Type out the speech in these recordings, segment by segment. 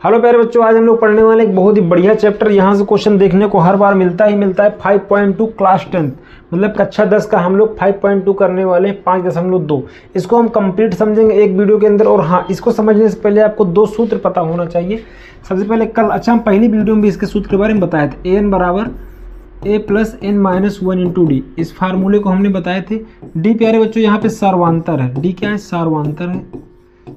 Hello प्यारे बच्चों, आज हम लोग पढ़ने वाले एक बहुत ही बढ़िया चैप्टर। यहाँ से क्वेश्चन देखने को हर बार मिलता है 5.2 क्लास 10 मतलब कक्षा 10 का हम लोग 5.2 करने वाले हैं 5.2। इसको हम कंप्लीट समझेंगे एक वीडियो के अंदर। और हाँ, इसको समझने से पहले आपको दो सूत्र पता होना चाहिए। सबसे पहले कल हम पहली वीडियो में भी इसके सूत्र के बारे में बताए थे। an बराबर a plus n minus 1 into D, इस फार्मूले को हमने बताए थे। डी प्यारे बच्चों यहाँ पे सार्वधांतर है। डी क्या है? सार्वधांतर है।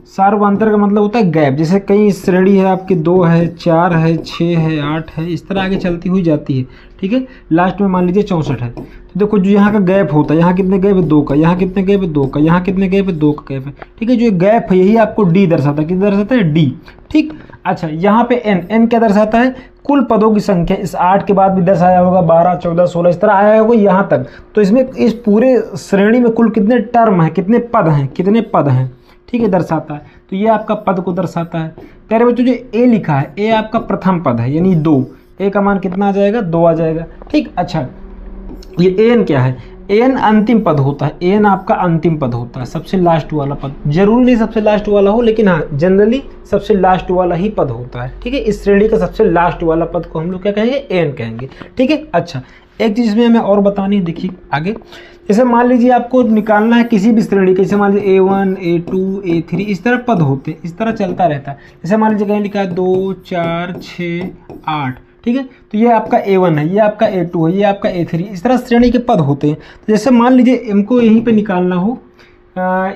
सार्वधांतर का मतलब होता है गैप। जैसे कई श्रेणी है आपकी 2 है, 4 है, 6 है, 8 है, इस तरह आगे चलती हुई जाती है। ठीक है, लास्ट में मान लीजिए 64 है। तो देखो जो यहाँ का गैप होता है, यहाँ कितने गैप है? 2 का। यहाँ कितने गैप है? 2 का। यहाँ कितने गैप है? 2 का गैप है। ठीक है, जो गैप है यही आपको डी दर्शाता है। कितना दर्शाता है? डी। ठीक। अच्छा, यहाँ पे एन क्या दर्शाता है? कुल पदों की संख्या। इस 8 के बाद भी 10 आया होगा, 12, 14, 16 इस तरह आया होगा यहाँ तक। तो इसमें इस पूरे श्रेणी में कुल कितने टर्म है, कितने पद हैं, कितने पद हैं। ठीक है, दर्शाता है। तो ये आपका पद को दर्शाता है। प्यारे बच्चों जो ए लिखा है, ए आपका प्रथम पद है यानी 2। ए का मान कितना आ जाएगा? 2 आ जाएगा। ठीक। अच्छा, ये एन क्या है? एन अंतिम पद होता है। एन आपका अंतिम पद होता है, सबसे लास्ट वाला पद। जरूरी नहीं सबसे लास्ट वाला हो, लेकिन हाँ जनरली सबसे लास्ट वाला ही पद होता है। ठीक है, इस श्रेणी का सबसे लास्ट वाला पद को हम लोग क्या कहेंगे? एन कहेंगे। ठीक है। अच्छा, एक चीज़ में हमें और बतानी है, देखिए आगे। जैसे मान लीजिए आपको निकालना है किसी भी श्रेणी के, जैसे मान लीजिए A1, A2, A3 इस तरह पद होते हैं, इस तरह चलता रहता है। जैसे मान लीजिए कहीं लिखा है 2, 4, 6, 8। ठीक है, तो ये आपका A1 है, ये आपका A2 है, ये आपका A3, इस तरह श्रेणी के पद होते हैं। तो जैसे मान लीजिए हमको यहीं पे निकालना हो,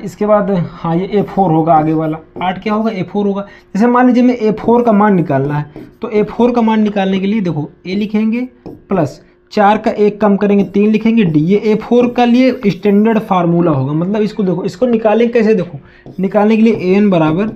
इसके बाद हाँ ये A4 होगा, आगे वाला 8 क्या होगा? A4 होगा। जैसे मान लीजिए मैं A4 का मान निकालना है, तो A4 का मान निकालने के लिए देखो A लिखेंगे प्लस 4 का 1 कम करेंगे 3 लिखेंगे डी। ये A4 का लिए स्टैंडर्ड फार्मूला होगा। मतलब इसको देखो, इसको निकालें कैसे? देखो निकालने के लिए an बराबर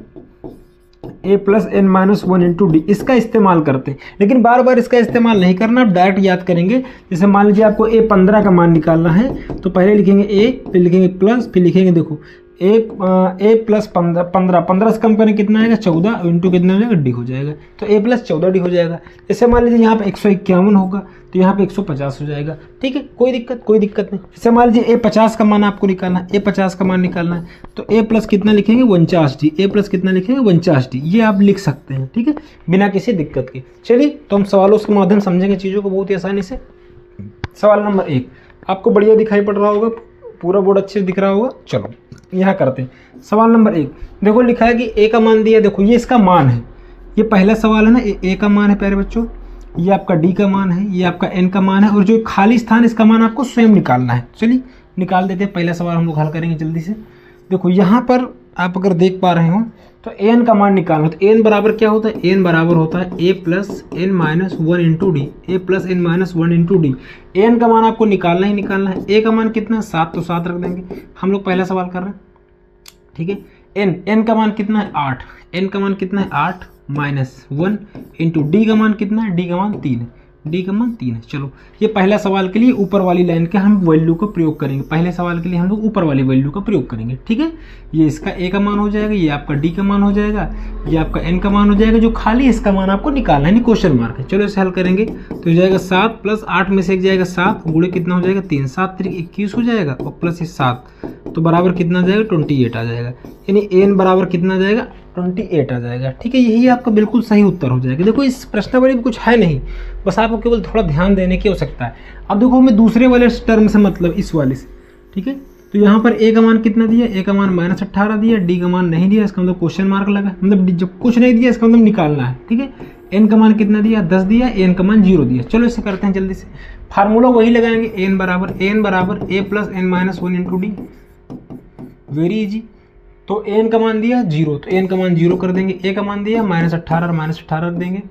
a plus n minus 1 into D, इसका इस्तेमाल करते हैं। लेकिन बार बार इसका इस्तेमाल नहीं करना, आप डायरेक्ट याद करेंगे। जैसे मान लीजिए आपको A15 का मान निकालना है, तो पहले लिखेंगे a, फिर लिखेंगे प्लस, फिर लिखेंगे देखो a प्लस 15 से कम करें कितना आएगा? 14 इंटू कितना हो जाएगा? डी हो जाएगा। तो a प्लस 14 डी हो जाएगा। जैसे मान लीजिए यहाँ पे 151 होगा, तो यहाँ पे 150 हो जाएगा। ठीक है, कोई दिक्कत नहीं। जैसे मान लीजिए A50 का मान आपको निकालना है, A50 का मान निकालना है, तो a प्लस कितना लिखेंगे? 49 डी। a प्लस कितना लिखेंगे? 49 डी। ये आप लिख सकते हैं। ठीक है, बिना किसी दिक्कत के। चलिए, तो हम सवालों के माध्यम समझेंगे चीज़ों को बहुत ही आसानी से। सवाल नंबर 1 आपको बढ़िया दिखाई पड़ रहा होगा, पूरा बोर्ड अच्छे से दिख रहा होगा। चलो यहाँ करते हैं। सवाल नंबर 1 देखो, लिखा है कि a का मान दिया। देखो ये इसका मान है, ये पहला सवाल है ना। a का मान है प्यारे बच्चों, ये आपका d का मान है, ये आपका n का मान है, और जो खाली स्थान इसका मान आपको स्वयं निकालना है। चलिए निकाल देते हैं। पहला सवाल हम लोग हल करेंगे जल्दी से। देखो यहाँ पर आप अगर देख पा रहे हो तो n का मान निकालना। तो n बराबर क्या होता है? n बराबर होता है a plus n minus 1 into D. A plus n minus 1 into D. n का मान आपको निकालना ही निकालना है। a का मान कितना है? 7, तो 7 रख देंगे। हम लोग पहला सवाल कर रहे हैं। ठीक है, n का मान कितना है? 8। n का मान कितना है? 8 माइनस 1 इंटू डी का मान कितना है? डी का मान 3 है। डी का मान 3 है। चलो, ये पहला सवाल के लिए ऊपर वाली लाइन के हम वैल्यू का प्रयोग करेंगे। पहले सवाल के लिए हम लोग ऊपर वाली वैल्यू का प्रयोग करेंगे। ठीक है, ये इसका a का मान हो जाएगा, ये आपका d का मान हो जाएगा, ये आपका n का मान हो जाएगा। जो खाली इसका मान आपको निकालना है, नहीं क्वेश्चन मार्क है। चलो इसे हल करेंगे तो हो जाएगा 7 प्लस 8 में से एक जाएगा 7, गुणे कितना हो जाएगा? 3, 7 3 21 हो जाएगा, और प्लस ये 7, तो बराबर कितना जाएगा? 28 आ जाएगा। यानी n बराबर कितना आ जाएगा? 28 आ जाएगा। ठीक है, यही आपका बिल्कुल सही उत्तर हो जाएगा। देखो इस प्रश्नावली में कुछ है नहीं, बस आपको केवल थोड़ा ध्यान देने की आवश्यकता है। अब देखो हमें दूसरे वाले टर्म से मतलब इस वाले से। ठीक है, तो यहाँ पर a का मान कितना दिया? a का मान माइनस 18 दिया, d का मान नहीं दिया, इसका मतलब क्वेश्चन मार्क लगा। मतलब जब कुछ नहीं दिया इसका मतलब निकालना है। ठीक है, n का मान कितना दिया? 10 दिया, n का मान 0 दिया। चलो इसे करते हैं जल्दी से। फार्मूला वही लगाएंगे, n बराबर a plus n minus 1 into D. Very easy. तो n का मान दिया 0, तो n का मान 0 कर देंगे। a का मान दिया माइनस 18 रख देंगे।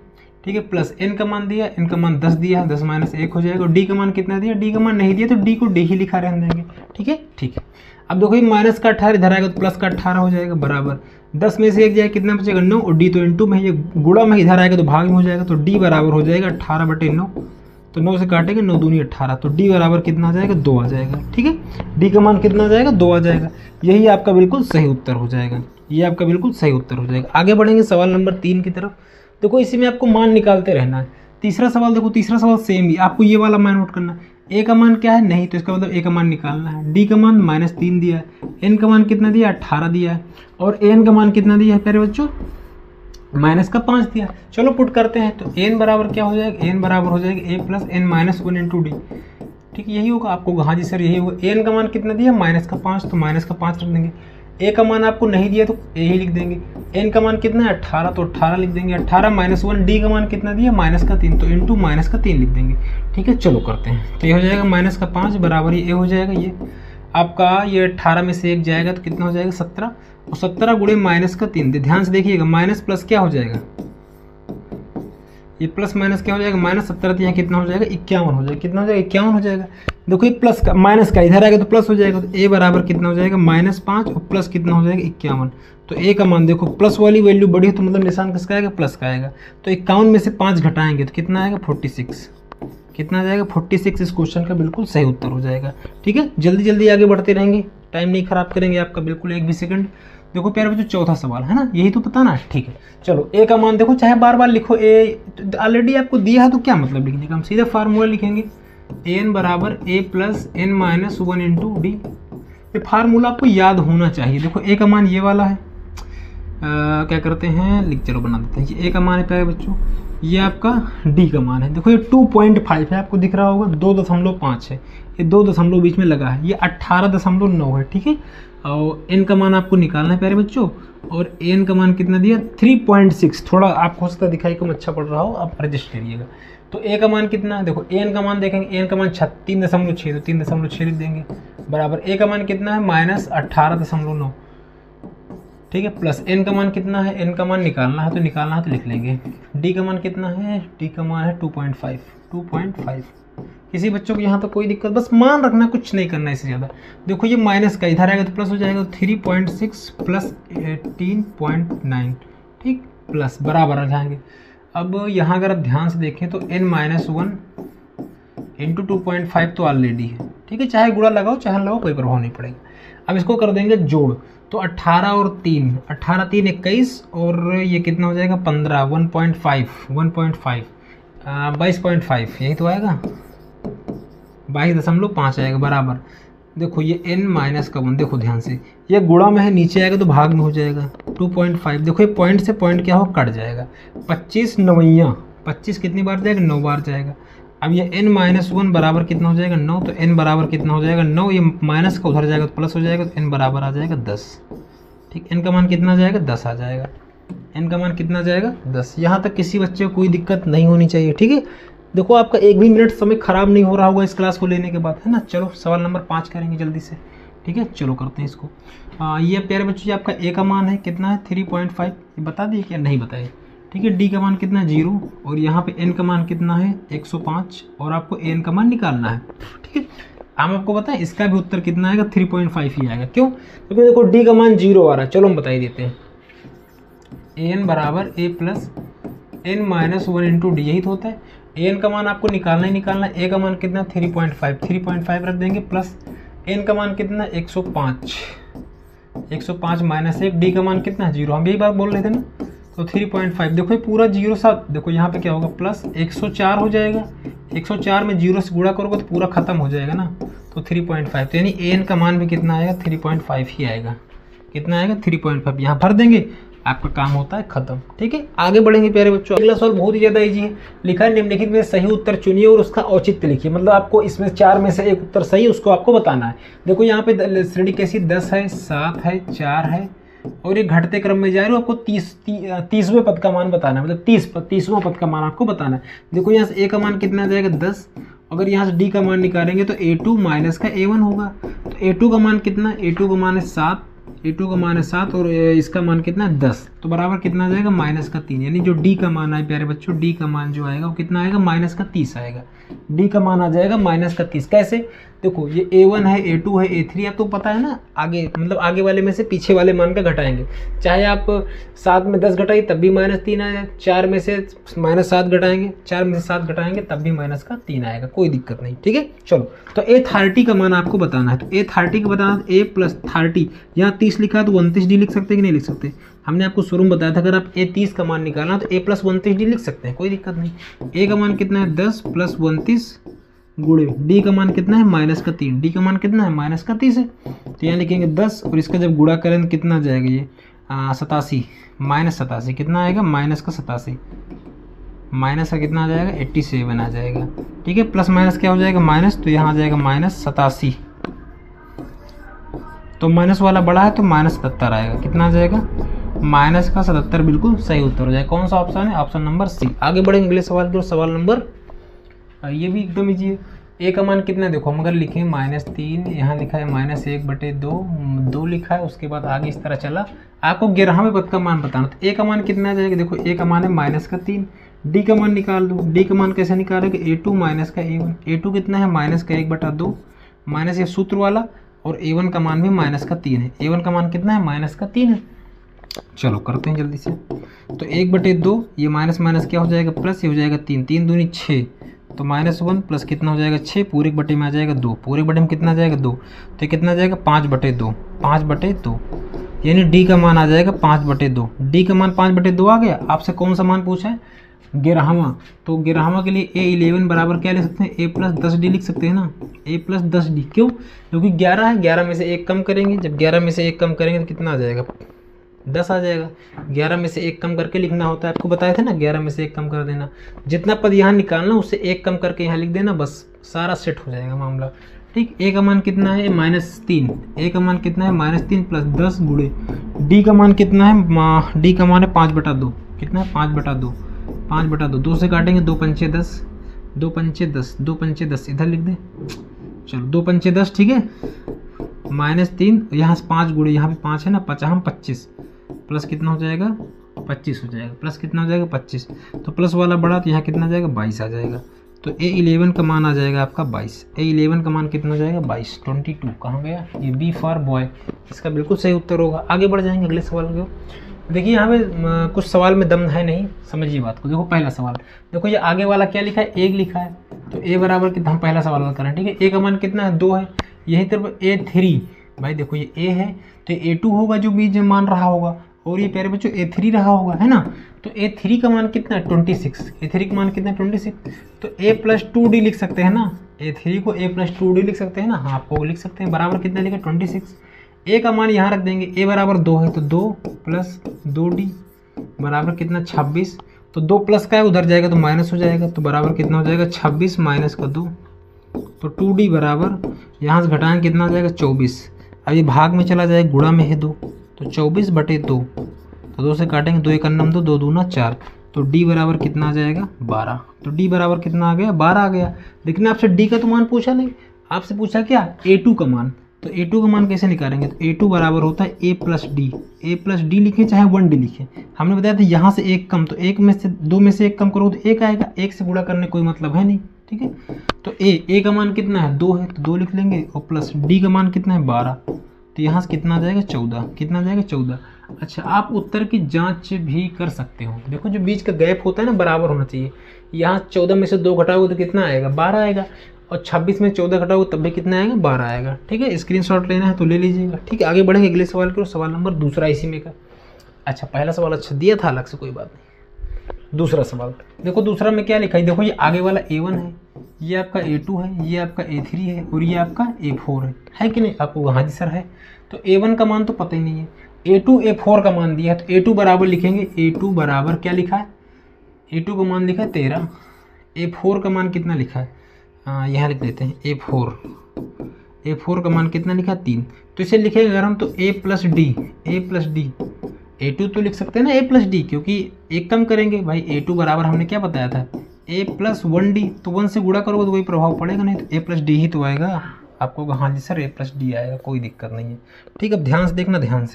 ठीक है, प्लस n का मान दिया, n का मान 10 दिया, 10 माइनस 1 हो जाएगा। और d का मान कितना दिया? d का मान नहीं दिया, तो d को d ही लिखा रहने देंगे। ठीक है, ठीक है। अब देखो ये माइनस का 18 इधर आएगा तो प्लस का 18 हो जाएगा, बराबर 10 में से 1 जाएगा, कितना बचेगा? 9, और d तो इंटू में, ये गुणा में इधर आएगा तो भाग में हो जाएगा। तो d बराबर हो जाएगा 18/9, तो 9 से काटेंगे, 9 दूनी 18, तो d बराबर कितना आ जाएगा? 2 आ जाएगा। ठीक है, d का मान कितना आ जाएगा? 2 आ जाएगा। यही आपका बिल्कुल सही उत्तर हो जाएगा। ये आपका बिल्कुल सही उत्तर हो जाएगा। आगे बढ़ेंगे सवाल नंबर 3 की तरफ। देखो इसी में आपको मान निकालते रहना है। तीसरा सवाल देखो, तीसरा सवाल सेम ही, आपको ये वाला मान नोट करना है। ए का मान क्या है? नहीं, तो इसका मतलब ए का मान निकालना है। डी का मान -3 दिया है। एन का मान कितना दिया? 18 दिया है। और एन का मान कितना दिया है प्यारे बच्चों? माइनस का 5 दिया। चलो पुट करते हैं, तो एन बराबर क्या हो जाएगा, एन बराबर हो जाएगा a plus n minus 1 into d. ठीक है, यही होगा आपको, हाँ जी सर यही होगा। एन का मान कितना दिया, माइनस का 5, तो माइनस का 5 रख देंगे। ए का मान आपको नहीं दिया तो ए ही लिख देंगे। एन का मान कितना है 18, तो 18 लिख देंगे। 18 माइनस 1, डी का मान कितना दिया, माइनस का 3, तो इंटू माइनस का 3 लिख देंगे। ठीक है, चलो करते हैं। तो ये हो जाएगा माइनस का 5 बराबर ये हो जाएगा, ये आपका ये 18 में से 1 जाएगा तो कितना हो जाएगा 17, और 17 गुणे माइनस का 3। ध्यान से देखिएगा, माइनस प्लस क्या हो जाएगा, ये प्लस माइनस क्या हो जाएगा, माइनस 17 यहाँ कितना हो जाएगा 51 हो जाएगा। कितना हो जाएगा 51 हो जाएगा। देखो ये प्लस का माइनस का इधर आएगा तो प्लस हो जाएगा, तो ए बराबर कितना हो जाएगा -5 और प्लस कितना हो जाएगा 51। तो ए का मान देखो प्लस वाली वैल्यू बड़ी है तो मतलब निशान किसका आएगा, प्लस का आएगा। तो 51 में से 5 घटाएंगे तो कितना आएगा 46। कितना आ जाएगा 46। इस क्वेश्चन का बिल्कुल सही उत्तर हो जाएगा। ठीक है, जल्दी जल्दी आगे बढ़ते रहेंगे, टाइम नहीं खराब करेंगे आपका बिल्कुल एक भी सेकंड। देखो प्यारे बच्चों चौथा सवाल है ना, यही तो बताना है। ठीक है, चलो ए का मान देखो, चाहे बार बार लिखो, ए ऑलरेडी आपको दिया है तो क्या मतलब लिखने का, हम सीधा फार्मूला लिखेंगे एन बराबर a plus n minus 1 into d. ये फार्मूला आपको याद होना चाहिए। देखो ए का मान ये वाला है, क्या करते हैं लिख, चलो बना देते हैं। ये ए का मान है प्यारे बच्चों, ये आपका डी का मान है। देखो ये 2.5 है, आपको दिख रहा होगा 2.5 है, ये 2 दशमलव बीच में लगा है, ये 18.9 है। ठीक है, और एन का मान आपको निकालना है प्यारे बच्चों, और एन का मान कितना दिया 3.6। थोड़ा आपको हो सकता है दिखाई कम अच्छा पड़ रहा हो, आप एडजस्ट करिएगा। तो ए का मान कितना, देखो एन का मान देखेंगे, एन का मान 3.6, तो 3.6 लिख देंगे बराबर ए का मान कितना है -18.9। ठीक है, प्लस एन का मान कितना है, एन का मान निकालना है तो लिख लेंगे। डी का मान कितना है, डी का मान है 2.5। किसी बच्चों को यहाँ तो कोई दिक्कत, बस मान रखना, कुछ नहीं करना इससे ज़्यादा। देखो ये माइनस का इधर आएगा तो प्लस हो जाएगा, 3.6 प्लस 18.9। ठीक, प्लस बराबर आ जाएंगे। अब यहाँ अगर आप ध्यान से देखें तो n-1 इंटू 2.5 तो ऑलरेडी है। ठीक है, चाहे गुणा लगाओ चाहे लगाओ कोई प्रभाव नहीं पड़ेगा। अब इसको कर देंगे जोड़, तो 18 और 3, 18 3 21, और ये कितना हो जाएगा 15, 1.5 22.5, यही तो आएगा 22.5 आएगा बराबर। देखो ये n-1, देखो ध्यान से, ये गुणा में है, नीचे आएगा तो भाग में हो जाएगा 2.5। देखो ये पॉइंट से पॉइंट क्या हो कट जाएगा, 25 नवैया, 25 कितनी बार जाएगा 9 बार जाएगा। अब ये n-1 बराबर कितना हो जाएगा 9, तो n बराबर कितना हो जाएगा 9, ये माइनस का उधर जाएगा तो प्लस हो जाएगा, तो n बराबर आ जाएगा 10। ठीक, n का मान कितना आ जाएगा 10 आ जाएगा, n का मान कितना आ जाएगा 10। यहाँ तक किसी बच्चे को कोई दिक्कत नहीं होनी चाहिए। ठीक है, देखो आपका एक भी मिनट समय खराब नहीं हो रहा होगा इस क्लास को लेने के बाद, है ना। चलो सवाल नंबर 5 करेंगे जल्दी से। ठीक है, चलो करते हैं इसको। ये प्यारे बच्चों आपका ए का मान है कितना है 3.5, ये बता दिए क्या, नहीं बताए। ठीक है, डी का मान कितना है 0, और यहाँ पे एन का मान कितना है 105, और आपको एन का मान निकालना है। ठीक है, हम आपको बताएं इसका भी उत्तर कितना आएगा 3.5 ही आएगा। क्यों, क्योंकि देखो डी का मान 0 आ रहा है। चलो हम बता ही देते हैं, एन बराबर a plus n-1 into D, यही तो होता है। एन का मान आपको निकालना ही निकालना है। ए का मान कितना 3.5 रख देंगे, प्लस एन का मान कितना 105 माइनस 1, डी का मान कितना 0, हम यही बात बोल रहे थे ना। तो 3.5, देखो ये पूरा 0 सा, देखो यहाँ पे क्या होगा प्लस 104 हो जाएगा, 104 में 0 से गुणा करोगे तो पूरा खत्म हो जाएगा ना, तो 3.5। तो यानी एन का मान भी कितना आएगा 3.5 ही आएगा। कितना आएगा 3.5, यहाँ भर देंगे, आपका काम होता है खत्म। ठीक है, आगे बढ़ेंगे प्यारे बच्चों। अगला सवाल बहुत ही ज़्यादा इजी है, लिखा है निम्नलिखित में सही उत्तर चुनिए और उसका औचित्य लिखिए। मतलब आपको इसमें 4 में से एक उत्तर सही है, उसको आपको बताना है। देखो यहाँ पे श्रेणी कैसी 10 है, 7 है, 4 है, और ये घटते क्रम में जा रही है। आपको 30वें पद का मान बताना है, मतलब 30वां पद का मान आपको बताना है। देखो यहाँ से ए का मान कितना आ जाएगा 10, अगर यहाँ से डी का मान निकालेंगे तो a2 माइनस का a1 होगा। तो a2 का मान कितना, a2 का मान है 7, a2 का मान है 7, और इसका मान कितना है 10, तो बराबर कितना आ जाएगा -3। यानी जो डी का मान है प्यारे बच्चों, डी का मान जो आएगा वो कितना आएगा -30 आएगा। डी का मान आ जाएगा -30। कैसे, देखो ये a1 है, a2 है, a3 आपको पता है ना, आगे मतलब आगे वाले में से पीछे वाले मान का घटाएंगे। चाहे आप 7 में 10 घटाइए तब भी -3 आएगा, 4 में से -7 घटाएंगे, 4 में से 7 घटाएंगे तब भी -3 आएगा, कोई दिक्कत नहीं। ठीक है, चलो तो a30 का मान आपको बताना है। तो a30 का बताना है, a + 30, यहाँ 30 लिखा है तो 29d लिख सकते हैं कि नहीं लिख सकते। हमने आपको शुरू में बताया था अगर आप a30 का मान निकालना तो a + 29d लिख सकते हैं, कोई दिक्कत नहीं। a का मान कितना है 10 + 29 गुणे डी का मान कितना है -3, डी का मान कितना है -30 है, तो यहाँ लिखेंगे 10, और इसका जब गुणा करें तो कितना आ जाएगा, ये 87, -87 कितना आएगा, माइनस का 87, माइनस का कितना आ जाएगा 87 आ जाएगा। ठीक है, प्लस माइनस क्या हो जाएगा माइनस, तो यहाँ आ जाएगा -87, तो माइनस वाला बड़ा है तो -77 आएगा, कितना आ जाएगा माइनस का 77, बिल्कुल सही उत्तर हो जाएगा। कौन सा ऑप्शन है, ऑप्शन नंबर सी। आगे बढ़ेंगे अगले सवाल की ओर। सवाल नंबर, ये भी एकदम इजी है। ए का मान कितना है, देखो हम अगर लिखें -3, यहाँ लिखा है -1/2, 2 लिखा है, उसके बाद आगे इस तरह चला, आपको 11वें पद का मान बताना। तो ए का मान कितना आ जाएगा, देखो ए का मान है -3, डी का मान निकाल दो। डी का मान कैसे निकालेंगे, A2 माइनस का A1, A2 कितना है -1/2, माइनस ये सूत्र वाला, और A1 का मान भी -3 है। A1 का मान कितना है -3 है। चलो करते हैं जल्दी से। तो 1/2, ये माइनस माइनस क्या हो जाएगा प्लस, ये हो जाएगा 3, 3 दूनी 6, तो -1 प्लस कितना हो जाएगा 6, पूरे बटे में आ जाएगा 2, पूरे बटे में कितना आ जाएगा 2, तो ये कितना आ जाएगा 5/2, 5/2, यानी डी का मान आ जाएगा 5/2। डी का मान 5/2 आ गया। आपसे कौन सा मान पूछा है, 11वां, तो 11वां के लिए A11 बराबर क्या लिख सकते हैं, A + 10D लिख सकते हैं ना, A + 10D। क्यों, क्योंकि 11 है, 11 में से 1 कम करेंगे, जब 11 में से 1 कम करेंगे तो कितना आ जाएगा 10 आ जाएगा। 11 में से 1 कम करके लिखना होता है, आपको बताया था ना, 11 में से 1 कम कर देना, जितना पद यहाँ निकालना उससे 1 कम करके यहाँ लिख देना, बस सारा सेट हो जाएगा मामला। ठीक, ए का मान कितना है -3, ए का मान कितना है -3 + 10 गुणे डी का मान कितना है, डी का मान है 5/2, कितना है 5/2, 5/2, 2 से काटेंगे 2 पंचे 10, 2 पंचे 10, 2 पंचे 10 इधर लिख दें, चलो 2 पंचे 10, ठीक है, -3, यहाँ से 5 गुणे यहाँ पे 5 है ना, 5 25, प्लस कितना हो जाएगा 25 हो जाएगा, प्लस कितना हो जाएगा 25, तो प्लस वाला बड़ा, तो यहाँ कितना आ जाएगा 22 आ जाएगा। तो A11 का मान आ जाएगा आपका 22, A11 का मान कितना हो जाएगा 22, 22 कहाँ गया, ये B फॉर बॉय, इसका बिल्कुल सही उत्तर होगा। आगे बढ़ जाएंगे अगले सवाल को। देखिए यहाँ पे कुछ सवाल में दम है नहीं, समझिए बात को। देखो पहला सवाल, देखो ये आगे वाला क्या लिखा है, 1 लिखा है, तो A बराबर कितना, हम पहला सवाल करें, ठीक है। A का मान कितना है 2 है, यही तरफ A3, भाई देखो ये A है तो A2 होगा जो बीच में मान रहा होगा, और ये प्यारे बच्चों A3 रहा होगा, है ना। तो A3 का मान कितना है 26, A3 का मान कितना है 26, तो A + 2D लिख सकते हैं ना, A3 को A + 2D लिख सकते हैं ना, हाँ आपको लिख सकते हैं, बराबर कितना लिखा 26। A का मान यहाँ रख देंगे, A बराबर 2 है, तो 2 + 2D बराबर कितना 26, तो 2 प्लस का है उधर जाएगा तो माइनस हो जाएगा, तो बराबर कितना हो जाएगा 26 माइनस का 2, तो 2D बराबर यहाँ से घटाएंगे कितना आ जाएगा 24। अब ये भाग में चला जाएगा, गुणा में है 2, तो 24/2, तो 2 से काटेंगे 2 × 1 = 2, 2 दूना 4, तो D बराबर कितना आ जाएगा 12, तो D बराबर कितना आ गया 12 आ गया। लेकिन आपसे D का तो मान पूछा नहीं, आपसे पूछा क्या A2 का मान, तो A2 का मान कैसे निकालेंगे, तो A2 बराबर होता है A + D, A + D लिखें चाहे 1D लिखें, हमने बताया था यहाँ से 1 कम, तो 1 में से 2 में से 1 कम करो तो 1 आएगा, 1 से गुणा करने कोई मतलब है नहीं, ठीक है। तो A का मान कितना है 2 है, तो 2 लिख लेंगे, और प्लस D का मान कितना है 12, तो यहाँ से कितना आ जाएगा 14, कितना आ जाएगा 14। अच्छा, आप उत्तर की जांच भी कर सकते हो, देखो जो बीच का गैप होता है ना बराबर होना चाहिए, यहाँ 14 में से 2 घटाओगे तो कितना आएगा 12 आएगा, और 26 में 14 घटाओगे तब भी कितना आएगा 12 आएगा, ठीक है। स्क्रीनशॉट लेना है तो ले लीजिएगा, ठीक है। आगे बढ़ेंगे अगले सवाल की ओर। सवाल नंबर दूसरा इसी में का, अच्छा पहला सवाल अच्छा दिया था अलग से, कोई बात नहीं। दूसरा सवाल देखो, दूसरा में क्या लिखा है, देखो ये आगे वाला A1 है, ये आपका A2 है, ये आपका A3 है, और ये आपका A4 है कि नहीं, आपको वहाँ जी सर है। तो A1 का मान तो पता ही नहीं है, A2 A4 का मान दिया है, तो A2 बराबर लिखेंगे, A2 बराबर क्या लिखा है, A2 का मान लिखा है 13, A4 का मान कितना लिखा है, यहाँ लिख देते हैं A4 का मान कितना लिखा है 3, तो इसे लिखेंगे अगर हम तो A + D, A2 तो लिख सकते हैं ना A + D, क्योंकि एक कम करेंगे भाई, A2 बराबर हमने क्या बताया था A + 1D, तो 1 से गुणा करोगे तो कोई प्रभाव पड़ेगा नहीं, तो A + D ही तो आएगा, आपको हाँ जी सर A + D आएगा, कोई दिक्कत नहीं है, ठीक है। अब ध्यान से देखना, ध्यान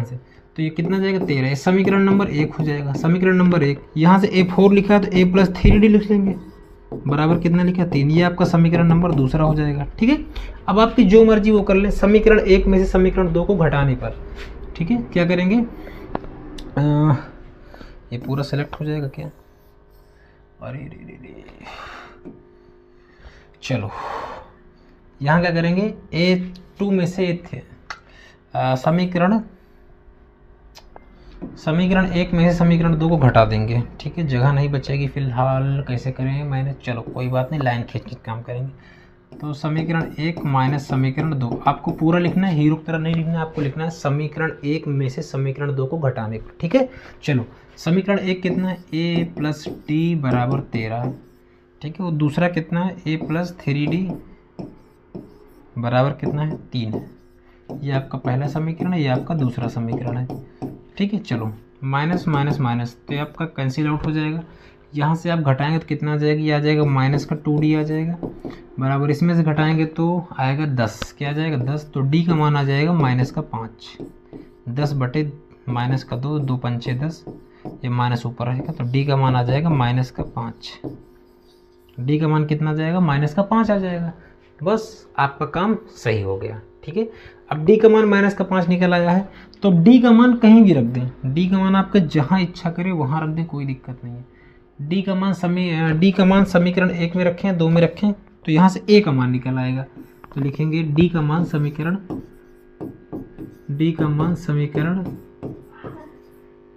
से, तो ये कितना जाएगा 13, ये समीकरण नंबर 1 हो जाएगा। समीकरण नंबर 1, यहाँ से A4 लिखा है तो A + 3D लिख लेंगे, बराबर कितना लिखा है 3, ये आपका समीकरण नंबर दूसरा हो जाएगा, ठीक है। अब आपकी जो मर्जी वो कर लें, समीकरण 1 में से समीकरण 2 को घटाने पर, ठीक है, क्या करेंगे, ये पूरा सेलेक्ट हो जाएगा क्या, अरे रे, चलो यहाँ क्या करेंगे, A2 में से समीकरण 1 में से समीकरण 2 को घटा देंगे, ठीक है, जगह नहीं बचेगी फिलहाल, कैसे करें मैंने, चलो कोई बात नहीं, लाइन खींच के काम करेंगे। तो समीकरण 1 माइनस समीकरण 2 आपको पूरा लिखना है, हीरो की तरह नहीं लिखना है, आपको लिखना है समीकरण 1 में से समीकरण 2 को घटाने पर। ठीक है, चलो समीकरण 1 कितना है, a प्लस डी बराबर 13। ठीक है, वो दूसरा कितना है, a प्लस 3d बराबर कितना है, 3 है। ये आपका पहला समीकरण है, ये आपका दूसरा समीकरण है। ठीक है, चलो माइनस माइनस माइनस तो ये आपका कैंसिल आउट हो जाएगा। यहाँ से आप घटाएंगे तो कितना आ जाएगा, ये आ जाएगा माइनस का 2d आ जाएगा बराबर, इसमें से घटाएंगे तो आएगा 10। क्या आ जाएगा 10, तो d का मान आ जाएगा माइनस का 5। 10 बटे माइनस का 2, 2 पंचे 10, ये माइनस ऊपर रहेगा तो d का मान आ जाएगा माइनस का 5। d का मान कितना आ जाएगा, माइनस का 5 आ जाएगा। बस आपका काम सही हो गया। ठीक है, अब d का मान माइनस का 5 निकल आया है, तो d का मान कहीं भी रख दें, d का मान आपका जहाँ इच्छा करे वहाँ रख दें, कोई दिक्कत नहीं है। d का मान समीकरण 1 में रखें, 2 में रखें, तो यहाँ से a का मान निकल आएगा। तो लिखेंगे d का मान समीकरण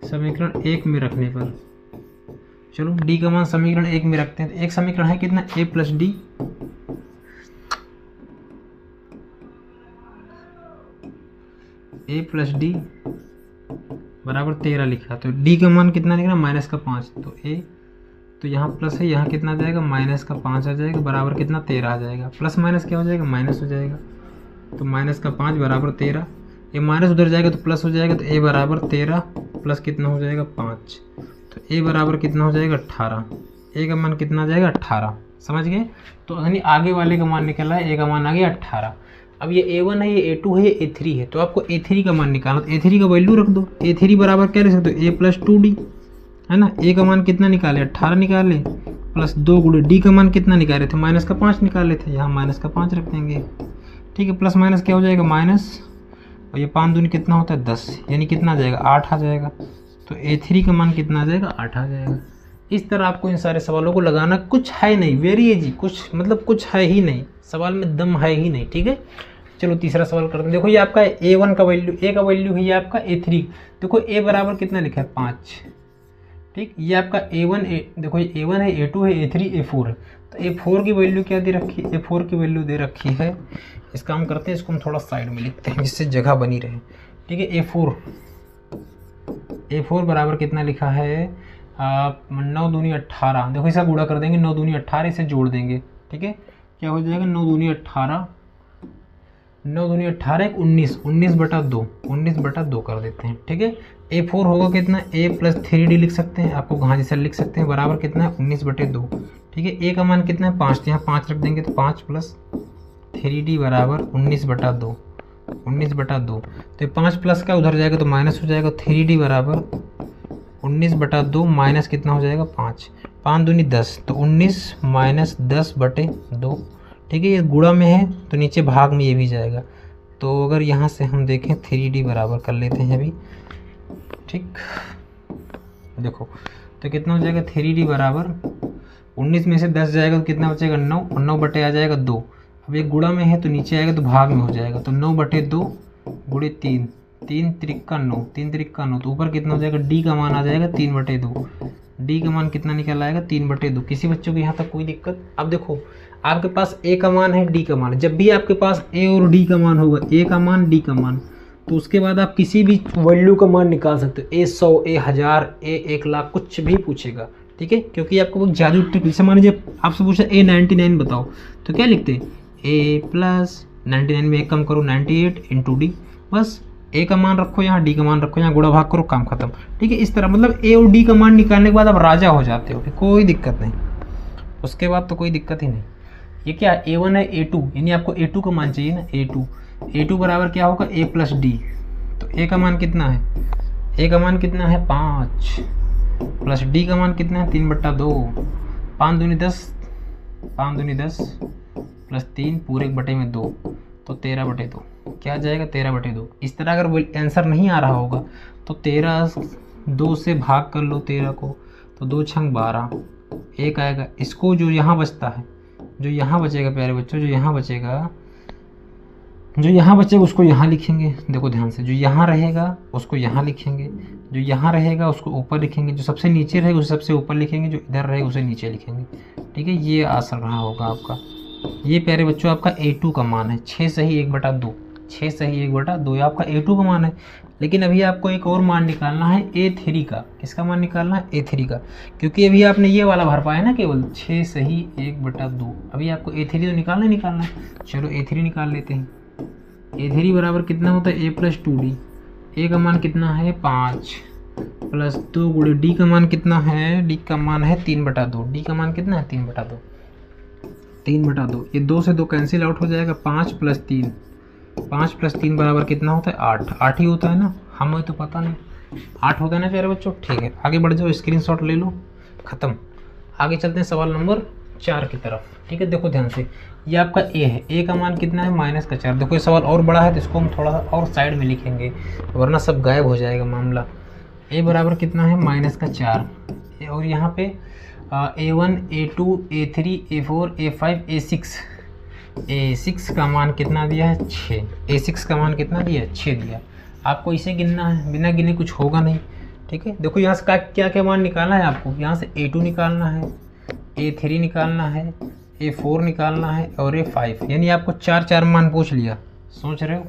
समीकरण 1 में रखने पर, चलो d का मान समीकरण 1 में रखते हैं। तो एक समीकरण है कितना, a plus D, a plus D बराबर 13 लिखा, तो d का मान कितना निकला, माइनस का 5। तो a, तो यहाँ प्लस है, यहाँ कितना आ जाएगा, माइनस का 5 आ जाएगा बराबर कितना, 13 आ जाएगा। प्लस माइनस क्या हो जाएगा, माइनस हो जाएगा, तो माइनस का 5 बराबर 13। ये माइनस उधर जाएगा तो प्लस हो जाएगा, तो a बराबर 13 प्लस कितना हो जाएगा 5, तो a बराबर कितना हो जाएगा 18। a का मान कितना आ जाएगा 18, समझ गए। तो यानी आगे वाले का मान निकला है, a का मान आ गया 18। अब ये a1 है, ये a2 है, ये a3 है, तो आपको a3 का मान निकालना, तो a3 का वैल्यू रख दो। a3 बराबर क्या लिख सकते हो, a प्लस 2d है ना। a का मान कितना निकाले, 18 निकाले, प्लस 2 गुणे d का मान कितना निकाले थे, माइनस का 5 निकाले थे, यहाँ माइनस का 5 रख देंगे। ठीक है, प्लस माइनस क्या हो जाएगा, माइनस, और ये 5 दूनी कितना होता है 10, यानी कितना आ जाएगा 8 आ जाएगा। तो a3 का मान कितना आ जाएगा, 8 आ जाएगा। इस तरह आपको इन सारे सवालों को लगाना, कुछ है नहीं, वेरी इजी, कुछ मतलब कुछ है ही नहीं, सवाल में दम है ही नहीं। ठीक है, चलो तीसरा सवाल करते हैं। देखो ये आपका a1 का वैल्यू, a का वैल्यू है ये आपका a3। देखो a बराबर कितना लिखा है 5। ठीक, ये आपका a1 देखो ये a1 है, a2 है, a3 a4 है। तो a4 की वैल्यू क्या दे रखी है, a4 की वैल्यू दे रखी है, इस काम करते हैं, इसको हम थोड़ा साइड में लिखते हैं जिससे जगह बनी रहे। ठीक है, a4 बराबर कितना लिखा है, 9 दूनी 18। देखो इसका गुणा कर देंगे, 9 दूनी 18, इसे जोड़ देंगे। ठीक है, क्या हो जाएगा 9 दूनी 18, 9 दूनी 18 19, 19/2 कर देते हैं। ठीक है, a4 होगा कितना, a प्लस 3d लिख सकते हैं, आपको कहाँ जैसा लिख सकते हैं, बराबर कितना है 19/2। ठीक है, a का मान कितना है 5, यहाँ 5 रख देंगे, तो 5 प्लस 3d बराबर 19/2। तो ये 5 प्लस का उधर जाएगा तो माइनस हो जाएगा, 3d बराबर 19/2 माइनस कितना हो जाएगा 5, 5 दूनी 10, तो 19 माइनस 10/2। ठीक है, ये गुणा में है तो नीचे भाग में ये भी जाएगा। तो अगर यहाँ से हम देखें 3d बराबर कर लेते हैं अभी। ठीक, देखो तो कितना हो जाएगा, 3d बराबर 19 में से 10 जाएगा तो कितना बचेगा 9, और 9 बटे आ जाएगा 2। अब ये गुणा में है तो नीचे आएगा तो भाग में हो जाएगा, तो 9/2 गुणे 3, 3 त्रिक्का 9, 3 त्रिक्का 9, तो ऊपर कितना हो जाएगा, d का मान आ जाएगा 3/2। d का मान कितना निकल आएगा 3/2। किसी बच्चों को यहाँ तक कोई दिक्कत। अब देखो आपके पास a का मान है, d का मान है, जब भी आपके पास a और d का मान होगा, a का मान d का मान, तो उसके बाद आप किसी भी वैल्यू का मान निकाल सकते हो, a 100, a 1000, a 1 लाख, कुछ भी पूछेगा। ठीक है, क्योंकि आपको वो जादू ट्रिक, जैसे मान लीजिए आपसे पूछा a 99 बताओ, तो क्या लिखते a प्लस 99 में 1 कम करो 98 इंटू d, बस a का मान रखो यहाँ, d का मान रखो यहाँ, गुणा भाग करो, काम खत्म। ठीक है, इस तरह मतलब a और d का मान निकालने के बाद आप राजा हो जाते हो, कोई दिक्कत नहीं, उसके बाद तो कोई दिक्कत ही नहीं। ये क्या a1 है, a2, यानी आपको a2 का मान चाहिए ना, a2 बराबर क्या होगा a प्लस डी। तो a का मान कितना है, a का मान कितना है 5, प्लस d का मान कितना है 3/2, 5 दूनी 10, 5 दूनी 10 प्लस 3 पूरे 1/2, तो 13/2 क्या आ जाएगा 13/2। इस तरह अगर आंसर नहीं आ रहा होगा तो 13 2 से भाग कर लो 13 को, तो 2 छंग 12, 1 आएगा। इसको जो यहाँ बचता है, जो यहाँ बचेगा प्यारे बच्चों, जो यहाँ बचेगा उसको यहाँ लिखेंगे। देखो ध्यान से, जो यहाँ रहेगा उसको यहाँ लिखेंगे, जो यहाँ रहेगा उसको ऊपर लिखेंगे, जो सबसे नीचे रहेगा उसे सबसे ऊपर लिखेंगे, जो इधर रहेगा उसे नीचे लिखेंगे। ठीक है, ये आंसर रहा होगा आपका। ये प्यारे बच्चों आपका A2 का मान है 6 सही 1/2, 6 सही 1/2 ये आपका A2 का मान है। लेकिन अभी आपको एक और मान निकालना है A3 का। किसका मान निकालना है? A3 का, क्योंकि अभी आपने ये वाला भर पाया ना केवल 6 सही 1/2। अभी आपको A3 तो निकालना है। चलो A3 निकाल लेते हैं। A3 बराबर कितना होता है? A+2D। A का मान कितना है? 5 प्लस 2 गुणे D का मान कितना है? D का मान है 3/2। D का मान कितना है? 3/2। 3/2 ये 2 से 2 कैंसिल आउट हो जाएगा। 5 + 3, 5 + 3 बराबर कितना होता है? 8। 8 ही होता है ना, हमें तो पता नहीं 8 होता है ना प्यारे बच्चों। ठीक है, आगे बढ़ जाओ, स्क्रीनशॉट ले लो, ख़त्म। आगे चलते हैं सवाल नंबर 4 की तरफ। ठीक है, देखो ध्यान से, ये आपका A है। A का मान कितना है? -4। देखो ये सवाल और बड़ा है तो इसको हम थोड़ा सा और साइड में लिखेंगे, वरना सब गायब हो जाएगा मामला। A बराबर कितना है? -4। और यहाँ पे A1 A2 A3 A4 A5 A6, A6 का मान कितना दिया है? 6। A6 का मान कितना दिया है? 6 दिया। आपको इसे गिनना है, बिना गिने कुछ होगा नहीं। ठीक है, देखो यहाँ से क्या क्या मान निकालना है आपको। यहाँ से A2 निकालना है, A3 निकालना है, A4 निकालना है और A5। यानी आपको 4 मान पूछ लिया। सोच रहे हो,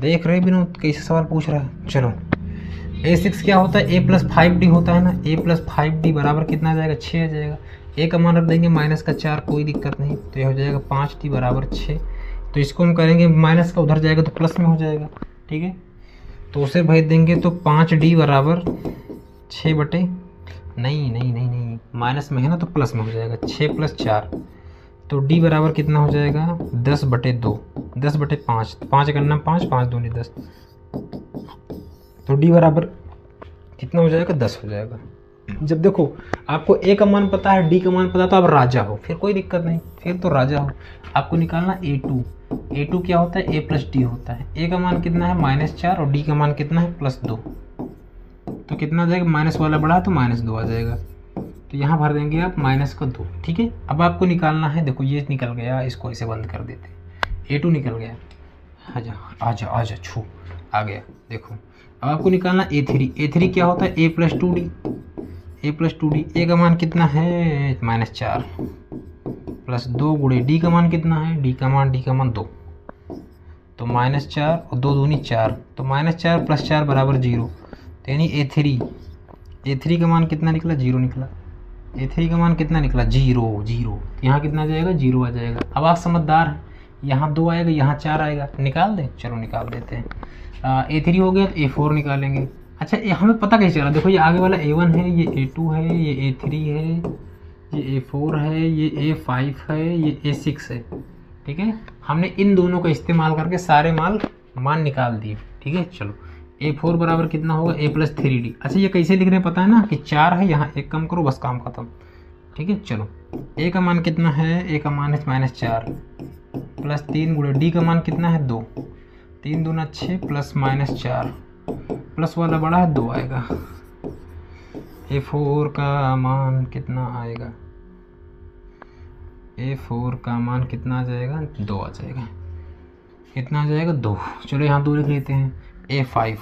देख रहे हो विनोद कैसे सवाल पूछ रहा है। चलो, A6 क्या होता है? A+5D होता है ना। A+5D बराबर कितना आ जाएगा? 6 आ जाएगा। A का मान रख देंगे -4, कोई दिक्कत नहीं, तो ये हो जाएगा 5D बराबर 6। तो इसको हम करेंगे माइनस का उधर जाएगा तो प्लस में हो जाएगा। ठीक है, तो उसे भेज देंगे तो 5D बराबर 6 नहीं, माइनस में है ना तो प्लस में हो जाएगा। 6 + 4 तो D बराबर कितना हो जाएगा? 10/2, 10/5, 5 करना 5, 5 दूनी 10, तो D बराबर कितना हो जाएगा? 10 हो जाएगा। जब देखो आपको A का मान पता है, D का मान पता, तो आप राजा हो, फिर कोई दिक्कत नहीं, फिर तो राजा हो। आपको निकालना A2। A2 क्या होता है? A+D होता है। A का मान कितना है? -4 और D का मान कितना है? +2। तो कितना आ जाएगा? माइनस वाला बड़ा है तो -2 आ जाएगा। तो यहाँ भर देंगे आप -2। ठीक है, अब आपको निकालना है, देखो ये निकल गया, इसको ऐसे बंद कर देते। A2 निकल गया, आजा छू आ गया। देखो अब आपको निकालना A3। A3 क्या होता है? A+2D। A+2D, A का मान कितना है? -4 प्लस 2 गुणे D का मान कितना है? D का मान 2, तो -4 और 2 दूनी 4, तो -4 + 4 बराबर 0। तो यानी A3 का मान कितना निकला? 0 निकला। A3 का मान कितना निकला? 0। यहाँ कितना आ जाएगा? 0 आ जाएगा। अब आप समझदार हैं, यहाँ 2 आएगा, यहाँ 4 आएगा, निकाल दें। चलो निकाल देते हैं। A3 हो गया तो A4 निकालेंगे। अच्छा, ये हमें पता कैसे चला? देखो ये आगे वाला A1 है, ये A2 है, ये A3 है, ये A4 है, ये A5 है, ये A6 है। ठीक है, हमने इन दोनों का इस्तेमाल करके सारे मान निकाल दिए। ठीक है, चलो A4 बराबर कितना होगा? A+3D। अच्छा, ये कैसे लिख रहे हैं पता है ना कि 4 है, यहाँ 1 कम करो, बस काम खत्म। ठीक है, चलो A का मान कितना है? A का मान है -4 प्लस 3 गुणे D का मान कितना है? 2, 3 दूना 6 प्लस -4, प्लस वाला बड़ा है 2 आएगा। A4 का मान कितना आएगा? A4 का मान कितना आ जाएगा? 2 आ जाएगा। कितना आ जाएगा? 2। चलो यहाँ 2 लिख लेते हैं। A5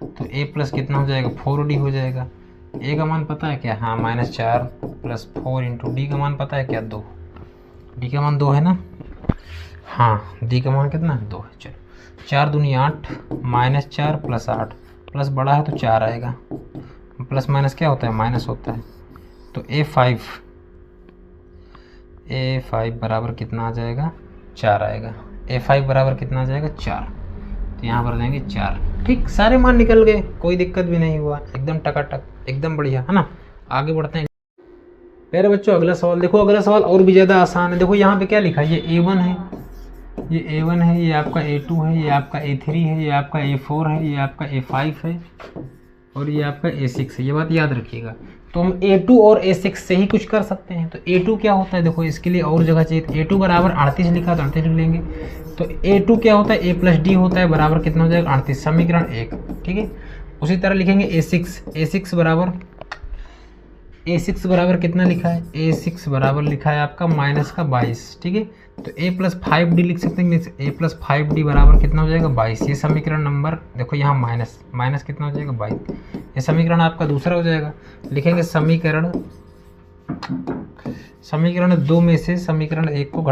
तो A प्लस कितना हो जाएगा? 4D हो जाएगा। A का मान पता है क्या? हाँ, -4 प्लस 4 इंटू D का मान पता है क्या? 2। D का मान 2 है ना? हाँ, D का मान कितना है? 2 है। चलो 4 दूनी 8, -4 प्लस 8, प्लस बड़ा है तो 4 आएगा, प्लस माइनस क्या होता है? माइनस होता है। तो A5 बराबर कितना आ जाएगा? 4 आएगा। A5 बराबर कितना आ जाएगा? 4। तो यहाँ भर देंगे 4। ठीक, सारे मान निकल गए, कोई दिक्कत भी नहीं हुआ, एकदम टकाटक, एकदम बढ़िया है ना। आगे बढ़ते हैं प्यारे बच्चों, अगला सवाल देखो। अगला सवाल और भी ज़्यादा आसान है। देखो यहाँ पे क्या लिखा है? ये A1 है, ये आपका A2 है, ये आपका A3 है, ये आपका A4 है, ये आपका A5 है और ये आपका A6 है। ये बात याद रखिएगा। तो हम A2 और A6 से ही कुछ कर सकते हैं। तो A2 क्या होता है? देखो इसके लिए और जगह चाहिए। A2 बराबर 38 लिखा तो 38 लिख लेंगे। तो A2 क्या होता है? A+D होता है, बराबर कितना हो जाएगा? 38, समीकरण 1। ठीक है, उसी तरह लिखेंगे A6 बराबर कितना लिखा है? A6 बराबर लिखा है आपका -22। ठीक है, तो A+5D लिख सकते हैं। A+5D बराबर कितना हो जाएगा? 22। ये समीकरण नंबर, देखो यहाँ माइनस कितना हो जाएगा? 22। ये समीकरण आपका दूसरा हो जाएगा। लिखेंगे समीकरण समीकरण 2 में से समीकरण 1 को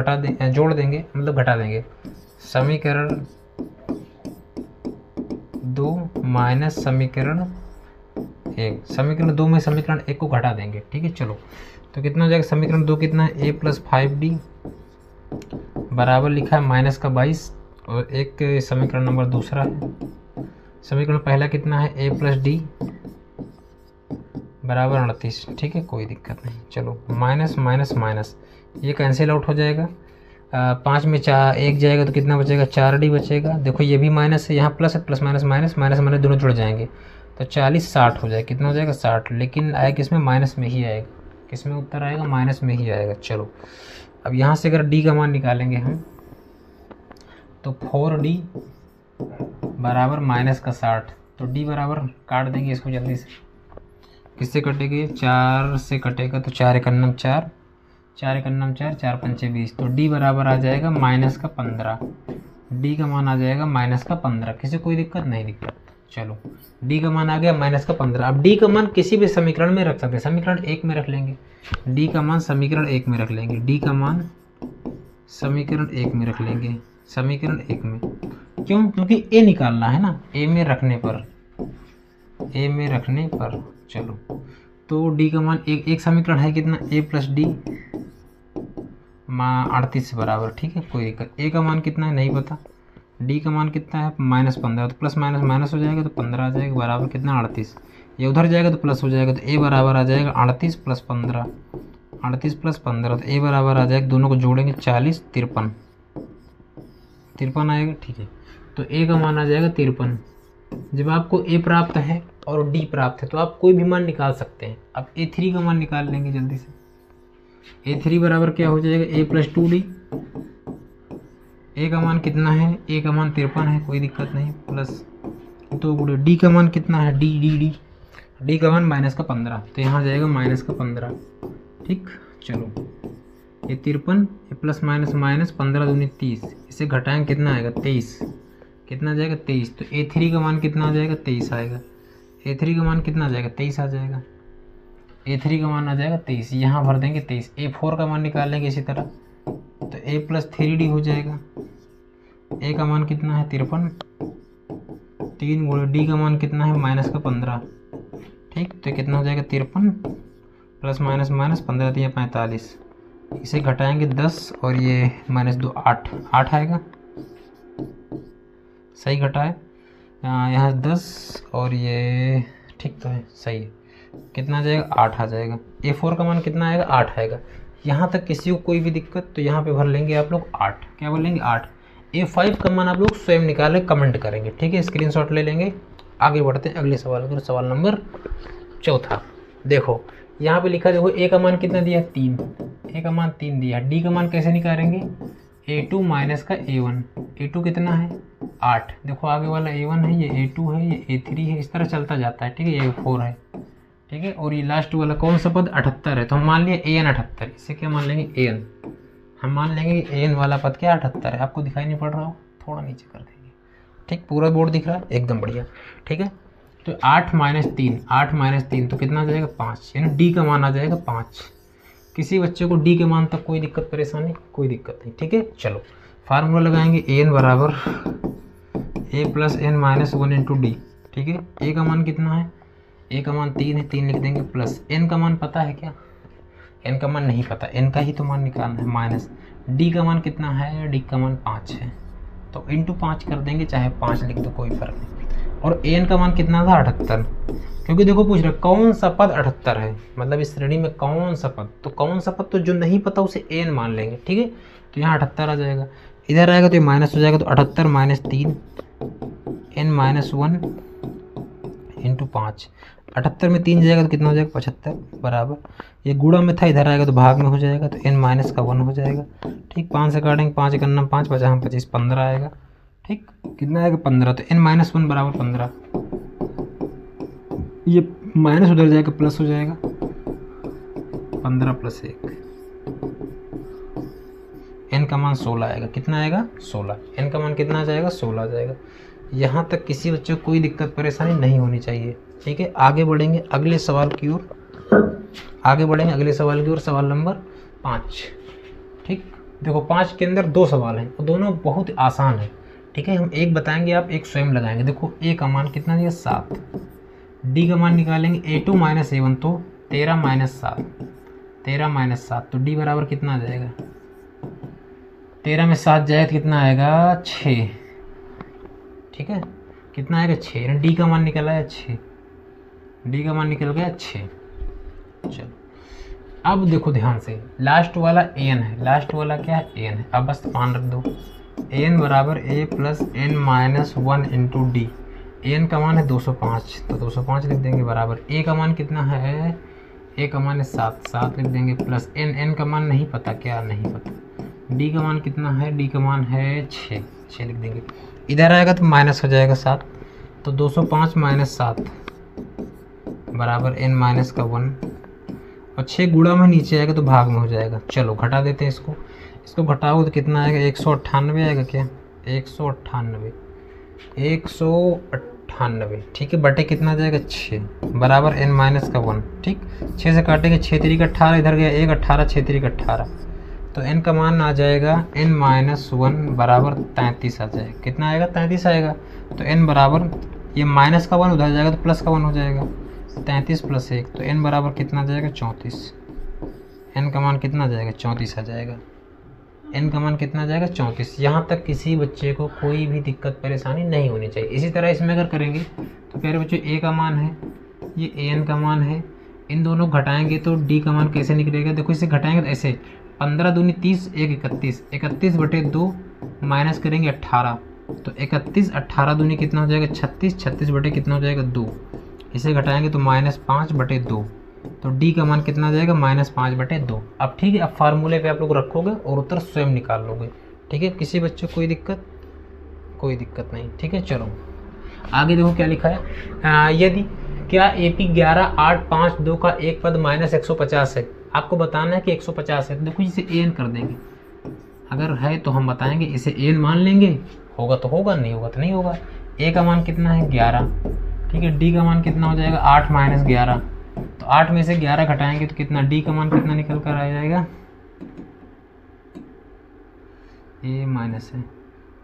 जोड़ देंगे, मतलब घटा देंगे। समीकरण 2 माइनस समीकरण 1, समीकरण 2 में समीकरण 1 को घटा देंगे, ठीक है। चलो तो कितना हो जाएगा, समीकरण 2 कितना है, a + 5d बराबर लिखा है माइनस का 22, और एक समीकरण नंबर दूसरा है। समीकरण पहला कितना है, a + d बराबर 38, ठीक है, कोई दिक्कत नहीं। चलो माइनस माइनस माइनस ये कैंसिल आउट हो जाएगा, 5 में 4 1 जाएगा तो कितना बचेगा, 4d बचेगा। देखो ये भी माइनस है, यहाँ प्लस है, plus minus minus minus minus दोनों जुड़ जाएंगे तो 40 60 हो जाएगा। कितना हो जाएगा, 60, लेकिन आएगा किसमें, माइनस में ही आएगा। किसमें उत्तर आएगा, माइनस में ही आएगा। चलो अब यहाँ से अगर d का मान निकालेंगे हम तो 4d बराबर माइनस का 60, तो d बराबर काट देंगे इसको जल्दी से। किससे कटेगी, 4 से कटेगा तो 4 एकन्नम 4, 4 एकन्नम 4, 4 पंचे 20, तो d बराबर आ जाएगा माइनस का 15। d का मान आ जाएगा माइनस का 15। किसी कोई दिक्कत नहीं, दिक्कत। चलो d का मान आ गया माइनस का 15। अब d का मान किसी भी समीकरण में रख सकते हैं, समीकरण 1 में रख लेंगे, d का मान समीकरण 1 में रख लेंगे, d का मान समीकरण 1 में रख लेंगे, समीकरण 1 में। क्यों, क्योंकि a निकालना है ना, a में रखने पर, a में रखने पर। चलो तो d का मान एक समीकरण है कितना, a + d 38 से बराबर, ठीक है, कोई दिक्कत। a का मान कितना है नहीं पता, d का मान कितना है -15, तो प्लस माइनस माइनस हो जाएगा तो 15 आ जाएगा, बराबर कितना 38। ये उधर जाएगा तो प्लस हो जाएगा, तो a बराबर आ जाएगा 38 + 15, 38 + 15, तो a बराबर आ जाएगा, दोनों को जोड़ेंगे 40 53 आएगा, ठीक है। तो a का मान आ जाएगा 53। जब आपको a प्राप्त है और d प्राप्त है तो आप कोई भी मान निकाल सकते हैं। अब a3 का मान निकाल लेंगे जल्दी से। a3 बराबर क्या हो जाएगा, a + 2d। a का मान कितना है, a का मान 53 है, कोई दिक्कत नहीं, प्लस 2 गुणे d का मान कितना है, d का मान माइनस का 15, तो यहाँ जाएगा माइनस का 15, ठीक। चलो ये 53, ये प्लस माइनस माइनस 15 दूनी 30, इसे घटाएंगे कितना आएगा, 23, कितना जाएगा 23। तो a3 का मान कितना आ जाएगा, 23 आएगा। a3 का मान कितना आ जाएगा, 23 आ जाएगा। a3 का मान आ जाएगा 23, यहाँ भर देंगे 23। a4 का मान निकाल लेंगे इसी तरह, तो a + 3d हो जाएगा। a का मान कितना है 53, 3 गुणे d का मान कितना है माइनस का 15, ठीक। तो कितना हो जाएगा 53 प्लस माइनस माइनस 15 3 45, इसे घटाएंगे 10 और ये -2 8 आएगा, सही घटाए। यहाँ 10 और ये ठीक तो है, सही है। कितना आ जाएगा, 8 आ जाएगा। a4 का मान कितना आएगा, 8 आएगा। यहाँ तक किसी को कोई भी दिक्कत तो यहाँ पे भर लेंगे आप लोग 8, क्या भर लेंगे 8। a5 का मान आप लोग स्वयं निकाले, कमेंट करेंगे, ठीक है, स्क्रीनशॉट ले लेंगे। आगे बढ़ते हैं अगले सवाल पर, सवाल नंबर 4। देखो यहाँ पे लिखा, देखो a का मान कितना दिया, 3, a का मान 3 दिया। d का मान कैसे निकालेंगे, a2 माइनस का a1, a2 कितना है 8, देखो आगे वाला a1 है, ये a2 है, ये a3 है, इस तरह चलता जाता है, ठीक है, ये a4 है, ठीक है। और ये लास्ट वाला कौन सा पद 78 है, तो हम मान लिए an 78, इससे क्या मान लेंगे an, हम मान लेंगे कि an वाला पद क्या 78 है। आपको दिखाई नहीं पड़ रहा हो, थोड़ा नीचे कर देंगे, ठीक, पूरा बोर्ड दिख रहा है एकदम बढ़िया, ठीक है। तो 8 - 3 तो कितना आ जाएगा 5, यानी d का मान आ जाएगा 5। किसी बच्चे को d के मान तक कोई दिक्कत परेशानी, कोई दिक्कत नहीं, ठीक है। चलो फार्मूला लगाएंगे, an बराबर a + n - 1 × d, ठीक है। a का मान कितना है, a का मान 3 है, 3 लिख देंगे, प्लस n का मान पता है क्या, n का मान नहीं पता, n का ही तो मान निकालना है, माइनस d का मान कितना है, d का मान 5 है, तो इंटू 5 कर देंगे, चाहे 5 लिख दो कोई फर्क नहीं। और an का मान कितना था 78, क्योंकि देखो पूछ रहे कौन सा पद 78 है, मतलब इस श्रेणी में कौन सा पद, तो कौन सा पद, तो जो नहीं पता उसे an मान लेंगे, ठीक है। तो यहाँ 78 आ जाएगा, इधर आएगा तो ये माइनस हो जाएगा, तो 78 - 3 n - 1 × 5, 78 में 3 जाएगा तो कितना हो जाएगा 75, बराबर ये गुणा में था, इधर आएगा तो भाग में हो जाएगा, तो n - 1 हो जाएगा, ठीक। 5 से काटेंगे, 5 × 9 5, 5 × 25 15 आएगा, ठीक। कितना आएगा 15, तो n - 1 बराबर 15, ये माइनस उधर जाएगा प्लस हो जाएगा, 15 + 1, n का मान 16 आएगा, कितना आएगा 16, n का मान कितना आ जाएगा 16 आ जाएगा। यहाँ तक किसी बच्चे को कोई दिक्कत परेशानी नहीं होनी चाहिए, ठीक है। आगे बढ़ेंगे अगले सवाल की ओर। आगे बढ़ेंगे अगले सवाल की ओर, सवाल नंबर 5। ठीक, देखो 5 के अंदर 2 सवाल हैं और दोनों बहुत आसान है। ठीक है, हम एक बताएंगे, आप एक स्वयं लगाएंगे। देखो ए का मान कितना दिया 7, डी का मान निकालेंगे A2 - A1 तो 13 - 7, 13 - 7 तो डी बराबर कितना आ जाएगा, 13 में 7 जाए तो कितना आएगा 6। ठीक है, कितना आएगा 6, डी का मान निकल आया 6, डी का मान निकल गया 6। चलो अब देखो ध्यान से, लास्ट वाला एन है, लास्ट वाला क्या है एन है। अब बस मान रख दो एन बराबर A + n - 1 into D. N का मान है 205 तो 205 लिख देंगे बराबर, ए का मान कितना है, ए का मान है 7, 7 लिख देंगे प्लस एन, एन का मान नहीं पता, क्या नहीं पता। डी का मान कितना है, डी का मान है 6, 6 लिख देंगे। इधर आएगा तो माइनस हो जाएगा 7, तो 205 - 7 बराबर n - 1 और 6 गुणा में नीचे आएगा तो भाग में हो जाएगा। चलो घटा देते हैं इसको, इसको घटाओ तो कितना आएगा 198 आएगा क्या, 198, 198। ठीक है, बटे कितना जाएगा 6 बराबर n - 1। ठीक, 6 से काटेंगे 6 3 का 18, इधर गया 1 18, 6 3 का 18 तो n का मान आ जाएगा n - 1 बराबर 33 आ जाएगा। कितना आएगा 33 आएगा। तो n बराबर ये माइनस का 1 उधर जाएगा तो प्लस का 1 हो जाएगा, 33 + 1 तो n बराबर कितना जाएगा 34। n का मान कितना जाएगा 34 आ जाएगा, n का मान कितना जाएगा 34। यहाँ तक किसी बच्चे को कोई भी दिक्कत परेशानी नहीं होनी चाहिए। इसी तरह इसमें अगर करेंगे तो प्यारे बच्चों a का मान है, ये an का मान है, इन दोनों घटाएंगे तो d का मान कैसे निकलेगा। देखो इसे घटाएंगे तो ऐसे 15 दूनी 30, 1 31, 31 बटे 2 माइनस करेंगे 18 तो 31, 18 दूनी कितना हो जाएगा 36, 36 बटे कितना हो जाएगा 2, इसे घटाएंगे तो -5 बटे 2 तो d का मान कितना जाएगा -5 बटे 2। अब ठीक है, अब फार्मूले पे आप लोग रखोगे और उत्तर स्वयं निकाल लोगे। ठीक है, किसी बच्चे को कोई दिक्कत, कोई दिक्कत नहीं। ठीक है, चलो आगे देखो क्या लिखा है। यदि क्या AP 11 8 5 2 का एक पद -150 है, आपको बताना है कि 150 है। तो देखो इसे an कर देंगे, अगर है तो हम बताएंगे इसे an मान लेंगे, होगा तो होगा, नहीं होगा तो नहीं होगा। a का मान कितना है 11, ठीक है, d का मान कितना हो जाएगा 8 - 11 तो 8 में से 11 घटाएंगे तो कितना, d का मान कितना निकल कर आ जाएगा, a माइनस है।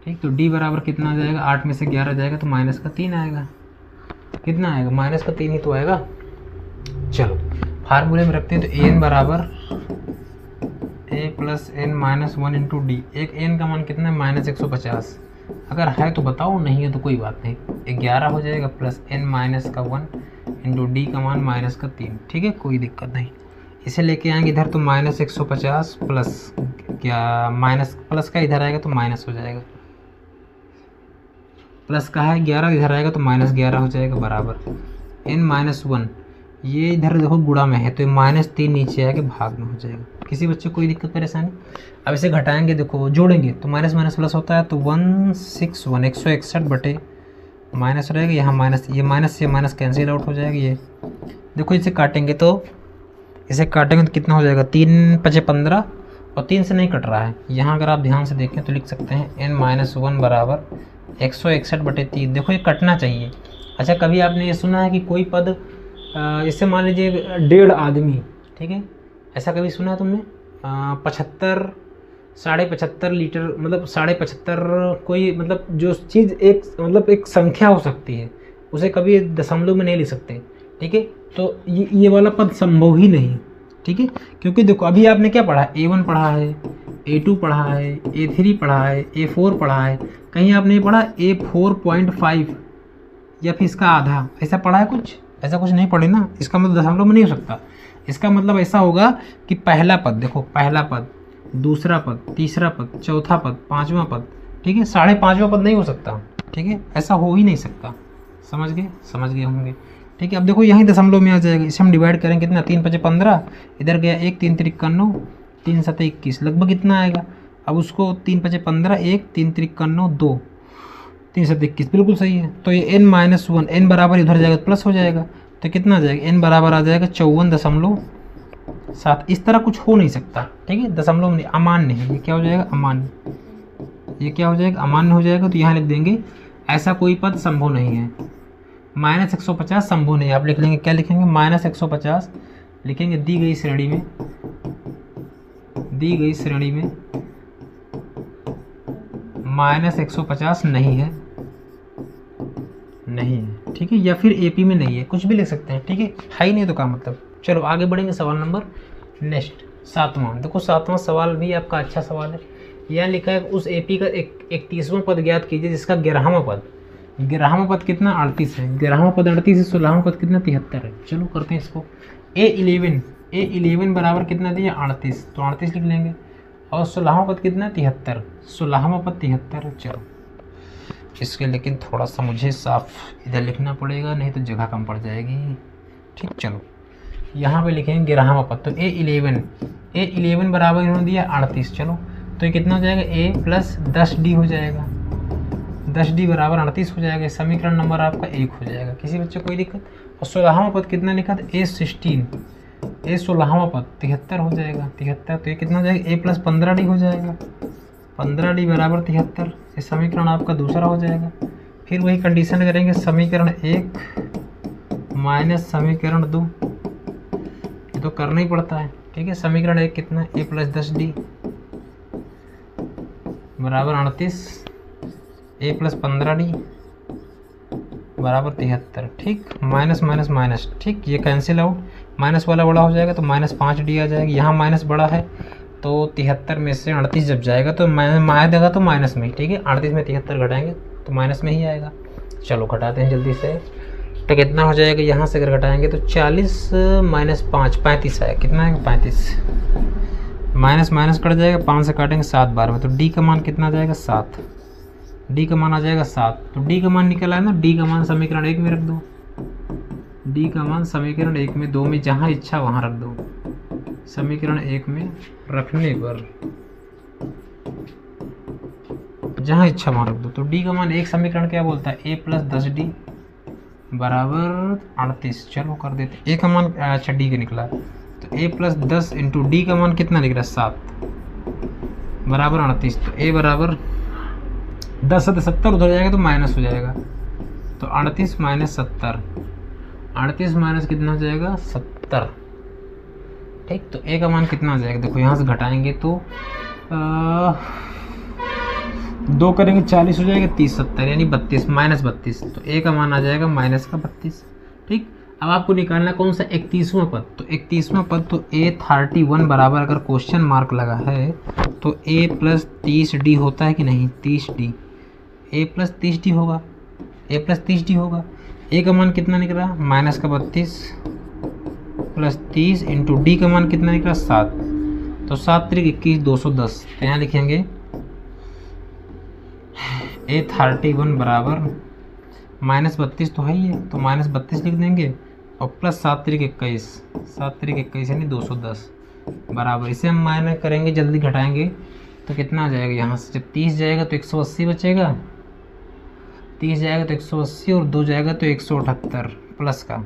ठीक, तो d बराबर कितना आ जाएगा, 8 में से 11 जाएगा तो -3 आएगा। कितना आएगा, -3 ही तो आएगा। चलो फार्मूले में रखते हैं तो an बराबर a + n - 1 इंटू डी। एक n का मान कितना है -150, अगर है तो बताओ, नहीं है तो कोई बात नहीं, 11 हो जाएगा प्लस n - 1 इंटू डी का मान -3। ठीक है, कोई दिक्कत नहीं। इसे लेके आएंगे इधर तो -150 प्लस क्या माइनस प्लस का इधर आएगा तो माइनस हो जाएगा, प्लस का है 11 इधर आएगा तो -11 हो जाएगा बराबर n - 1। ये इधर देखो गुणा में है तो -3 नीचे आके भाग में हो जाएगा। किसी बच्चे को कोई दिक्कत परेशानी। अब इसे घटाएंगे, देखो जोड़ेंगे तो माइनस माइनस प्लस होता है तो 161 161 बटे माइनस रहेगा, यहाँ माइनस, ये माइनस से माइनस कैंसिल आउट हो जाएगा। ये देखो इसे काटेंगे तो कितना हो जाएगा 3 × 5 = 15 और 3 से नहीं कट रहा है। यहाँ अगर आप ध्यान से देखें तो लिख सकते हैं n - 1 बराबर 161 बटे 3। देखो ये कटना चाहिए। अच्छा, कभी आपने ये सुना है कि कोई पद इससे मान लीजिए 1.5 आदमी, ठीक है, ऐसा कभी सुना है तुमने 75 75.5 लीटर, मतलब 75.5 कोई, मतलब जो चीज़ एक मतलब एक संख्या हो सकती है उसे कभी दशमलव में नहीं लिख सकते। ठीक है, तो ये वाला पद संभव ही नहीं। ठीक है, क्योंकि देखो अभी आपने क्या पढ़ा, A1 पढ़ा है, A2 पढ़ा है, A3 पढ़ा है, A4 पढ़ा है, कहीं आपने ये पढ़ा A4.5 या फिर इसका आधा, ऐसा पढ़ा है कुछ? ऐसा कुछ नहीं पढ़े ना, इसका मतलब दशमलव में नहीं हो सकता। इसका मतलब ऐसा होगा कि पहला पद, देखो पहला पद, दूसरा पद, तीसरा पद, चौथा पद, पांचवा पद, ठीक है, 5.5वां पद नहीं हो सकता। ठीक है, ऐसा हो ही नहीं सकता। समझ गए होंगे। ठीक है, अब देखो यहीं दशमलव में आ जाएगा, इसे हम डिवाइड करेंगे कितना, 3 × 5 = 15, इधर गया 1 3 × 3 = 9, 3 7 21, लगभग इतना आएगा। अब उसको 3 × 5 = 15, 1 3 3 × 9 2, 3 7 21, बिल्कुल सही है। तो ये n - 1, n बराबर इधर जाएगा प्लस हो जाएगा, तो कितना आ जाएगा, n बराबर आ जाएगा 54.7। इस तरह कुछ हो नहीं सकता। ठीक है, दशमलव नहीं, अमान्य है, ये क्या हो जाएगा, अमान्य, ये क्या हो जाएगा, अमान्य हो जाएगा। तो यहाँ लिख देंगे ऐसा कोई पद संभव नहीं है, -150 संभव नहीं है। आप लिख लेंगे, क्या लिखेंगे, -150 लिखेंगे दी गई श्रेणी में -150 नहीं है, ठीक है, या फिर एपी में नहीं है, कुछ भी लिख सकते हैं, ठीक है ही नहीं तो क्या मतलब। चलो आगे बढ़ेंगे, सवाल नंबर नेक्स्ट 7वां। देखो 7वां सवाल भी आपका अच्छा सवाल है। यहाँ लिखा है उस एपी का 31वां पद ज्ञात कीजिए जिसका 11वां पद कितना 38 है, 11वां पद 38 है, 16वां पद कितना 73 है। चलो करते हैं इसको। A11 बराबर कितना दिया 38, तो 38 लिख लेंगे, और 16वां पद कितना 73, 16वां पद 73 है। चलो इसके लेकिन थोड़ा सा मुझे साफ इधर लिखना पड़ेगा, नहीं तो जगह कम पड़ जाएगी, ठीक। चलो यहाँ पे लिखेंगे 11वां पद, तो A11 बराबर इन्होंने दिया 38। चलो तो ये कितना हो जाएगा A प्लस 10D हो जाएगा, 10D बराबर 38 हो जाएगा। समीकरण नंबर आपका 1 हो जाएगा, किसी बच्चे कोई दिक्कत। और 16वां पद कितना लिखा था A16, A16वां पद 73 हो जाएगा, 73, तो ये कितना हो जाएगा A प्लस 15D हो जाएगा, 15D बराबर 73। ये समीकरण आपका दूसरा हो जाएगा। फिर वही कंडीशन करेंगे, समीकरण 1 माइनस समीकरण 2, ये तो करना ही पड़ता है, ठीक है। समीकरण 1 कितना A प्लस 10D बराबर 38, A प्लस 15D बराबर 73, ठीक। माइनस माइनस माइनस, ठीक, ये कैंसिल आउट, माइनस वाला बड़ा हो जाएगा तो -5D आ जाएगा। यहाँ माइनस बड़ा है तो 73 में से 38 जब जाएगा तो माया देगा तो माइनस में, ठीक है। 38 में 73 घटाएंगे तो माइनस में ही आएगा। चलो घटाते हैं जल्दी से, तो कितना हो जाएगा, यहाँ से अगर घटाएंगे तो 40 माइनस 5 35 आएगा, कितना आएगा 35, माइनस माइनस कट जाएगा, 5 से काटेंगे 7 बार में, तो डी का मान कितना आ जाएगा 7, डी का मान आ जाएगा 7। तो डी का मान निकल आया ना, डी का मान समीकरण 1 में रख दो, डी का मान समीकरण 1 में, 2 में जहाँ इच्छा वहाँ रख दो। समीकरण 1 में रखने पर जहाँ इच्छा वहाँ रख दो। तो डी का मान एक समीकरण क्या बोलता है, A प्लस 10D बराबर 38। चलो कर देते, A का मान अच्छा डी का निकला, तो A प्लस 10 इंटू डी का मान कितना निकला 7 बराबर 38। तो A बराबर 10 से 70 उधर जाएगा तो माइनस हो जाएगा, तो 38 माइनस 70, 38 माइनस कितना हो जाएगा 70, ठीक। तो A का मान कितना आ जाएगा, देखो यहाँ से घटाएंगे तो 2 करेंगे 40 हो जाएगा, 30 70 यानी 32 माइनस 32, तो A का मान आ जाएगा माइनस का 32, ठीक। अब आपको निकालना कौन सा 31वां पद, तो 31वां पद तो A31 बराबर अगर क्वेश्चन मार्क लगा है तो A प्लस 30D होता है कि नहीं, 30D, A प्लस 30D होगा, A प्लस 30D होगा। A का मान कितना निकला माइनस का 32 प्लस 30 इंटू डी का मान कितना निकला 7, तो 7 3 21 210, तो यहाँ लिखेंगे A31 बराबर माइनस 32 तो है ही है, तो माइनस 32 लिख देंगे और प्लस 7 3 21, 7 3 21 यानी 210 बराबर, इसे हम माइनस करेंगे जल्दी घटाएंगे तो कितना आ जाएगा, यहाँ से जब 30 जाएगा तो 180 बचेगा, 30 जाएगा तो 180 और 2 जाएगा तो 178 प्लस का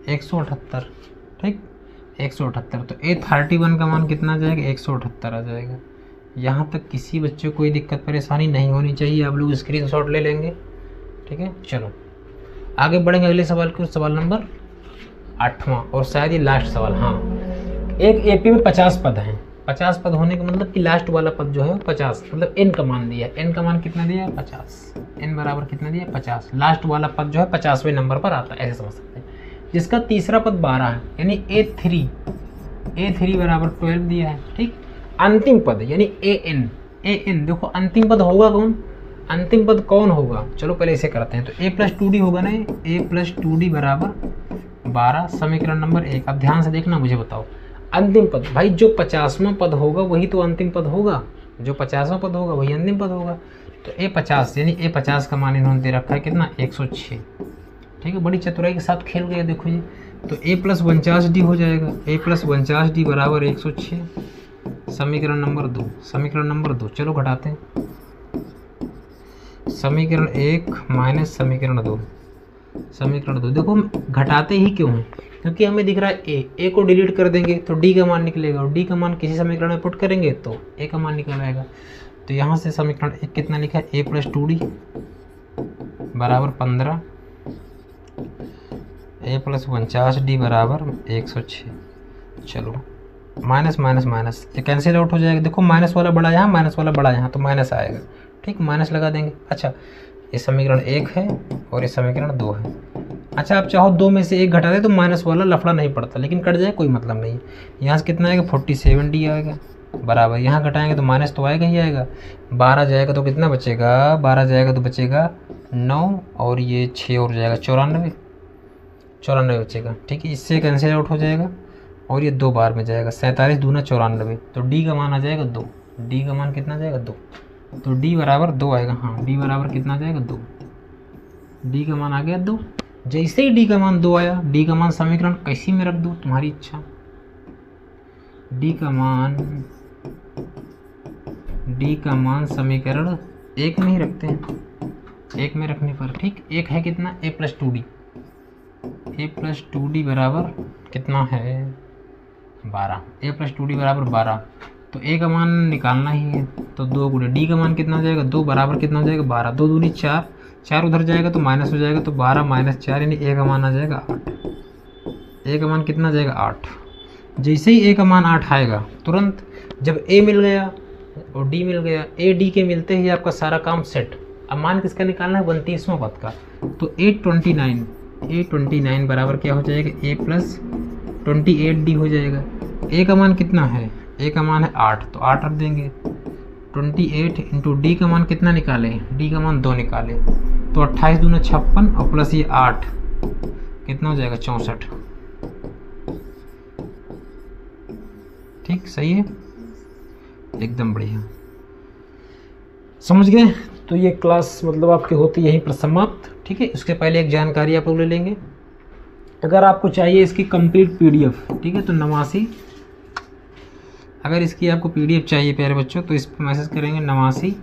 178, ठीक 178। तो A31 का मान कितना आ जाएगा 178 आ जाएगा। यहाँ तक किसी बच्चे को कोई दिक्कत परेशानी नहीं होनी चाहिए, आप लोग स्क्रीनशॉट ले लेंगे, ठीक है। चलो आगे बढ़ेंगे अगले सवाल को, सवाल नंबर 8वां और शायद ये लास्ट सवाल। हाँ, एक एपी में 50 पद हैं, 50 पद होने का मतलब कि लास्ट वाला पद जो है 50, मतलब n का मान दिया, n का मान कितना दिया 50, n बराबर कितना दिया 50, लास्ट वाला पद जो है 50वें नंबर पर आता है, ऐसे समझ सकते हैं। जिसका तीसरा पद 12 है यानी A3 बराबर 12 दिया है, ठीक। अंतिम पद यानी an देखो अंतिम पद होगा कौन, अंतिम पद कौन होगा, चलो पहले इसे करते हैं। तो A प्लस 2D होगा ना, A प्लस 2D बराबर 12, समीकरण नंबर 1। अब ध्यान से देखना, मुझे बताओ अंतिम पद, भाई जो 50वां पद होगा वही तो अंतिम पद होगा, जो 50वां पद होगा वही अंतिम पद होगा। तो A50 यानी A50 का मान इन्होंने दे रखा है कितना 106, ठीक है। बड़ी चतुराई के साथ खेल गए देखो ये। तो A प्लस 49D हो जाएगा, A प्लस 49D बराबर 106, समीकरण नंबर 2, समीकरण नंबर 2। चलो घटाते हैं, समीकरण 1 माइनस समीकरण 2, समीकरण 2। देखो घटाते ही क्यों हैं, क्योंकि हमें दिख रहा है A को डिलीट कर देंगे तो D का मान निकलेगा, और D का मान किसी समीकरण में पुट करेंगे तो A का मान निकल आएगा। तो यहाँ से समीकरण 1 कितना लिखा है A प्लस 2D बराबर 15, a+49d बराबर 106। चलो माइनस माइनस माइनस ये कैंसिल आउट हो जाएगा। देखो माइनस वाला बड़ा यहाँ, माइनस वाला बड़ा यहाँ, तो माइनस आएगा। ठीक, माइनस लगा देंगे। अच्छा, ये समीकरण 1 है और ये समीकरण 2 है। अच्छा, आप चाहो 2 में से 1 घटा दे तो माइनस वाला लफड़ा नहीं पड़ता, लेकिन कट जाए कोई मतलब नहीं है। यहाँ से कितना आएगा 47d आएगा बराबर, यहाँ घटाएंगे तो माइनस तो आएगा ही आएगा। 12 जाएगा तो कितना बचेगा, 12 जाएगा तो बचेगा 9 और ये 6 और जाएगा 94 बचेगा। ठीक है, इससे कैंसिल आउट हो जाएगा और ये 2 बार में जाएगा। 47 दूना 94, तो डी का मान आ जाएगा 2। डी का मान कितना जाएगा 2, तो डी बराबर 2 आएगा। हाँ, डी बराबर कितना जाएगा 2। डी का मान आ गया 2। जैसे ही डी का मान 2 आया, डी का मान समीकरण कैसी में रख दूँ, तुम्हारी इच्छा। डी का मान समीकरण 1 में ही रखते हैं। 1 में रखने पर ठीक, 1 है कितना a+2d, a+2d बराबर कितना है 12, a+2d बराबर 12। तो a का मान निकालना ही है, तो 2 गुणे d का मान कितना हो जाएगा 2 बराबर कितना हो जाएगा 12। 2 दूनी 4, 4 उधर जाएगा तो माइनस हो जाएगा, तो 12 - 4 यानी a का मान आ जाएगा 8। a का मान कितना जाएगा 8। जैसे ही a का मान 8 आएगा, तुरंत जब a मिल गया और d मिल गया, a d के मिलते ही आपका सारा काम सेट। अब मान किसका निकालना है 29वां पद का, तो a29 बराबर क्या हो जाएगा a+28d हो जाएगा। a का मान कितना है, a का मान है 8, तो 8 रख देंगे। 28 इंटू डी का मान कितना निकाले, डी का मान 2 निकाले, तो 28 दूना 56 और प्लस ये 8 कितना हो जाएगा 64। ठीक, सही है, एकदम बढ़िया, समझ गए। तो ये क्लास मतलब आपकी होती यहीं पर समाप्त। ठीक है, उसके पहले एक जानकारी आप लोग ले लेंगे। अगर आपको चाहिए इसकी कंप्लीट पीडीएफ, ठीक है, तो 89, अगर इसकी आपको पीडीएफ चाहिए प्यारे बच्चों, तो इस पर मैसेज करेंगे 89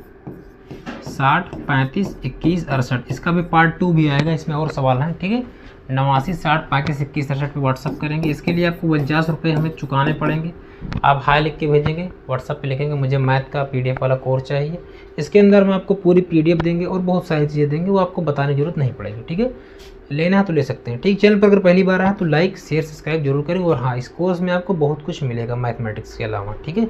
60 35 21 68। इसका भी पार्ट 2 भी आएगा, इसमें और सवाल हैं। ठीक है, 89 60 35 21 68 पे व्हाट्सअप करेंगे। इसके लिए आपको 50 रुपये हमें चुकाने पड़ेंगे। आप हाई लिख के भेजेंगे, व्हाट्सअप पे लिखेंगे मुझे मैथ का पीडीएफ वाला कोर्स चाहिए। इसके अंदर हम आपको पूरी पीडीएफ देंगे और बहुत सारी चीज़ें देंगे, वो आपको बताने की जरूरत नहीं पड़ेगी। ठीक है, लेना है तो ले सकते हैं। ठीक, चैनल पर अगर पहली बार आया तो लाइक शेयर सब्सक्राइब जरूर करें। और हाँ, इस कोर्स में आपको बहुत कुछ मिलेगा मैथमेटिक्स के अलावा। ठीक है।